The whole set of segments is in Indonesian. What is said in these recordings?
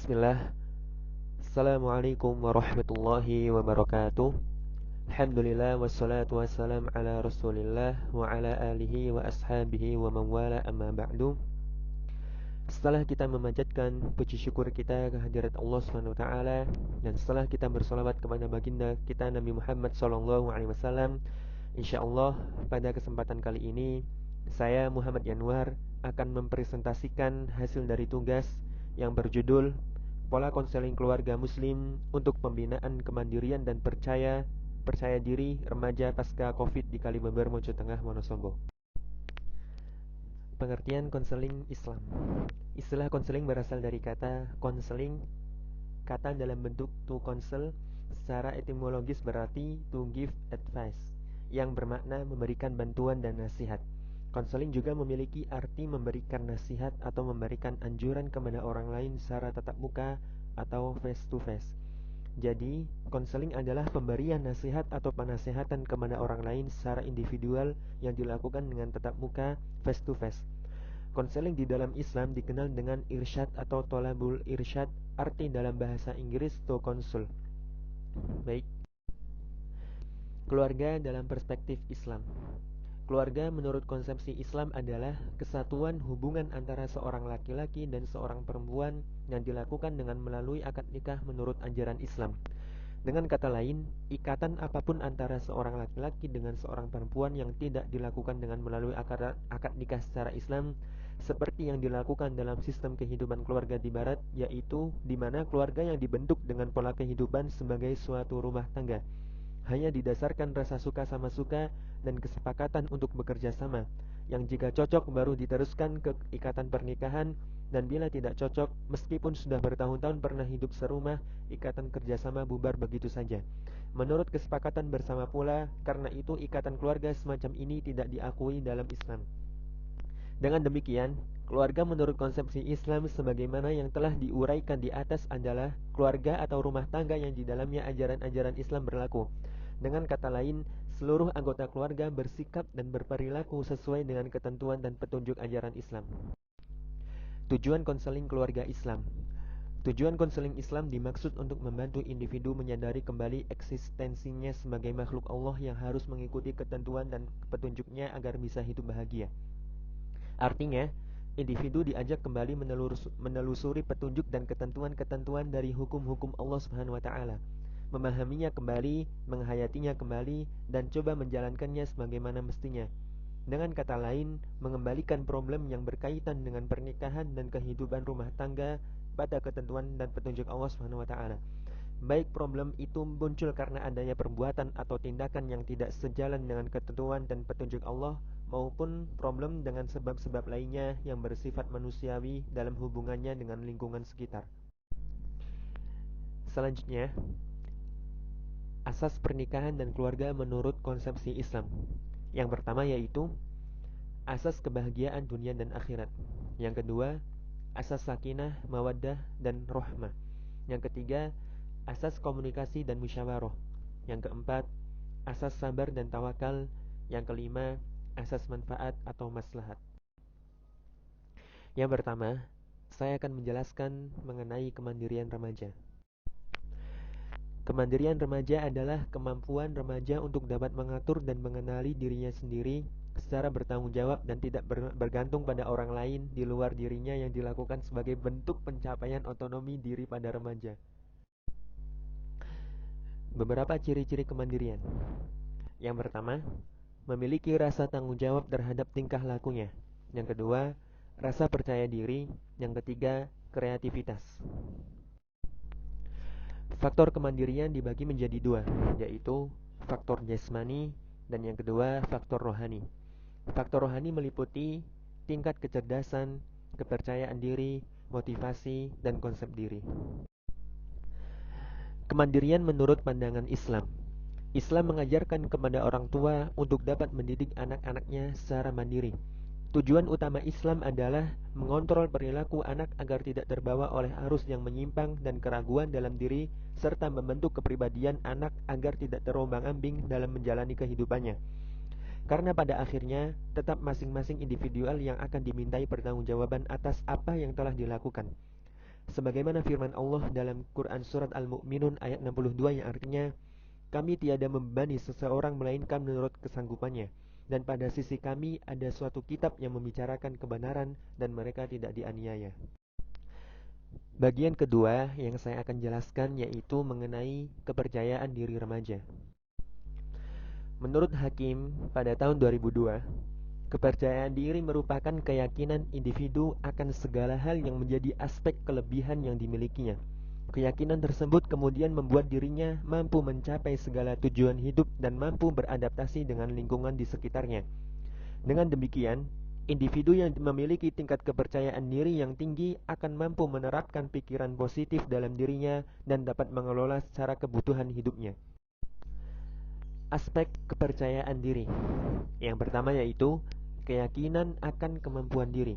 Bismillah. Assalamualaikum warahmatullahi wabarakatuh. Alhamdulillah wassalatu wassalam ala Rasulillah wa ala alihi wa ashabihi wa mawala amma ba'du. Setelah kita memanjatkan puji syukur kita kehadirat Allah Subhanahu wa taala dan setelah kita bersolawat kepada baginda kita Nabi Muhammad sallallahu alaihi wasallam, insyaallah pada kesempatan kali ini saya Muhammad Yanwar akan mempresentasikan hasil dari tugas yang berjudul Pola Konseling Keluarga Muslim untuk Pembinaan Kemandirian dan Percaya Diri Remaja Pasca Covid di Kalibeber, Mojo Tengah, Wonosobo. Pengertian konseling Islam. Istilah konseling berasal dari kata konseling, kata dalam bentuk to counsel secara etimologis berarti to give advice, yang bermakna memberikan bantuan dan nasihat. Konseling juga memiliki arti memberikan nasihat atau memberikan anjuran kepada orang lain secara tatap muka atau face to face. Jadi, konseling adalah pemberian nasihat atau penasehatan kepada orang lain secara individual yang dilakukan dengan tatap muka face to face. Konseling di dalam Islam dikenal dengan irsyad atau tolabul irsyad, arti dalam bahasa Inggris to counsel. Baik. Keluarga dalam perspektif Islam. Keluarga menurut konsepsi Islam adalah kesatuan hubungan antara seorang laki-laki dan seorang perempuan yang dilakukan dengan melalui akad nikah menurut ajaran Islam. Dengan kata lain, ikatan apapun antara seorang laki-laki dengan seorang perempuan yang tidak dilakukan dengan melalui akad nikah secara Islam, seperti yang dilakukan dalam sistem kehidupan keluarga di Barat, yaitu di mana keluarga yang dibentuk dengan pola kehidupan sebagai suatu rumah tangga hanya didasarkan rasa suka sama suka dan kesepakatan untuk bekerja sama, yang jika cocok baru diteruskan ke ikatan pernikahan, dan bila tidak cocok, meskipun sudah bertahun-tahun pernah hidup serumah, ikatan kerjasama bubar begitu saja. Menurut kesepakatan bersama pula, karena itu ikatan keluarga semacam ini tidak diakui dalam Islam. Dengan demikian, keluarga menurut konsepsi Islam sebagaimana yang telah diuraikan di atas adalah keluarga atau rumah tangga yang di dalamnya ajaran-ajaran Islam berlaku. Dengan kata lain, seluruh anggota keluarga bersikap dan berperilaku sesuai dengan ketentuan dan petunjuk ajaran Islam. Tujuan konseling keluarga Islam. Tujuan konseling Islam dimaksud untuk membantu individu menyadari kembali eksistensinya sebagai makhluk Allah yang harus mengikuti ketentuan dan petunjuknya agar bisa hidup bahagia. Artinya, individu diajak kembali menelusuri petunjuk dan ketentuan-ketentuan dari hukum-hukum Allah Subhanahu wa taala, memahaminya kembali, menghayatinya kembali, dan coba menjalankannya sebagaimana mestinya. Dengan kata lain, mengembalikan problem yang berkaitan dengan pernikahan dan kehidupan rumah tangga pada ketentuan dan petunjuk Allah Subhanahu wa taala. Baik problem itu muncul karena adanya perbuatan atau tindakan yang tidak sejalan dengan ketentuan dan petunjuk Allah, maupun problem dengan sebab-sebab lainnya yang bersifat manusiawi dalam hubungannya dengan lingkungan sekitar. Selanjutnya, asas pernikahan dan keluarga menurut konsepsi Islam. Yang pertama yaitu asas kebahagiaan dunia dan akhirat. Yang kedua, asas sakinah, mawaddah, dan rahmah. Yang ketiga, asas komunikasi dan musyawarah. Yang keempat, asas sabar dan tawakal. Yang kelima, asas manfaat atau maslahat. Yang pertama, saya akan menjelaskan mengenai kemandirian remaja. Kemandirian remaja adalah kemampuan remaja untuk dapat mengatur dan mengenali dirinya sendiri secara bertanggung jawab dan tidak bergantung pada orang lain di luar dirinya, yang dilakukan sebagai bentuk pencapaian otonomi diri pada remaja. Beberapa ciri-ciri kemandirian. Yang pertama, memiliki rasa tanggung jawab terhadap tingkah lakunya. Yang kedua, rasa percaya diri. Yang ketiga, kreativitas. Faktor kemandirian dibagi menjadi dua, yaitu faktor jasmani dan yang kedua faktor rohani. Faktor rohani meliputi tingkat kecerdasan, kepercayaan diri, motivasi, dan konsep diri. Kemandirian menurut pandangan Islam. Islam mengajarkan kepada orang tua untuk dapat mendidik anak-anaknya secara mandiri. Tujuan utama Islam adalah mengontrol perilaku anak agar tidak terbawa oleh arus yang menyimpang dan keraguan dalam diri, serta membentuk kepribadian anak agar tidak terombang-ambing dalam menjalani kehidupannya. Karena pada akhirnya tetap masing-masing individual yang akan dimintai pertanggungjawaban atas apa yang telah dilakukan. Sebagaimana firman Allah dalam Quran surat Al-Mu'minun ayat 62 yang artinya, kami tiada membebani seseorang melainkan menurut kesanggupannya, dan pada sisi kami ada suatu kitab yang membicarakan kebenaran dan mereka tidak dianiaya. Bagian kedua yang saya akan jelaskan yaitu mengenai kepercayaan diri remaja. Menurut Hakim pada tahun 2002, kepercayaan diri merupakan keyakinan individu akan segala hal yang menjadi aspek kelebihan yang dimilikinya. Keyakinan tersebut kemudian membuat dirinya mampu mencapai segala tujuan hidup dan mampu beradaptasi dengan lingkungan di sekitarnya. Dengan demikian, individu yang memiliki tingkat kepercayaan diri yang tinggi akan mampu menerapkan pikiran positif dalam dirinya dan dapat mengelola secara kebutuhan hidupnya. Aspek kepercayaan diri. Yang pertama yaitu keyakinan akan kemampuan diri.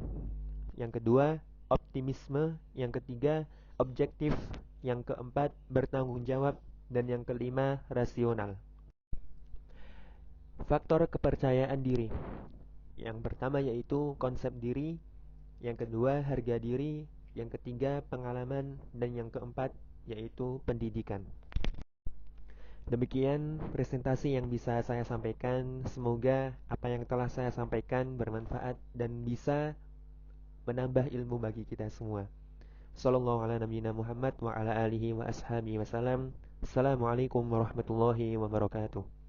Yang kedua, optimisme. Yang ketiga, objektif. Yang keempat, bertanggung jawab. Dan yang kelima, rasional. Faktor kepercayaan diri. Yang pertama yaitu konsep diri. Yang kedua, harga diri. Yang ketiga, pengalaman. Dan yang keempat, yaitu pendidikan. Demikian presentasi yang bisa saya sampaikan. Semoga apa yang telah saya sampaikan bermanfaat dan bisa menambah ilmu bagi kita semua. Sallallahu ala nabiyina Muhammad wa ala alihi wa ashabihi wasallam. Assalamualaikum warahmatullahi wabarakatuh.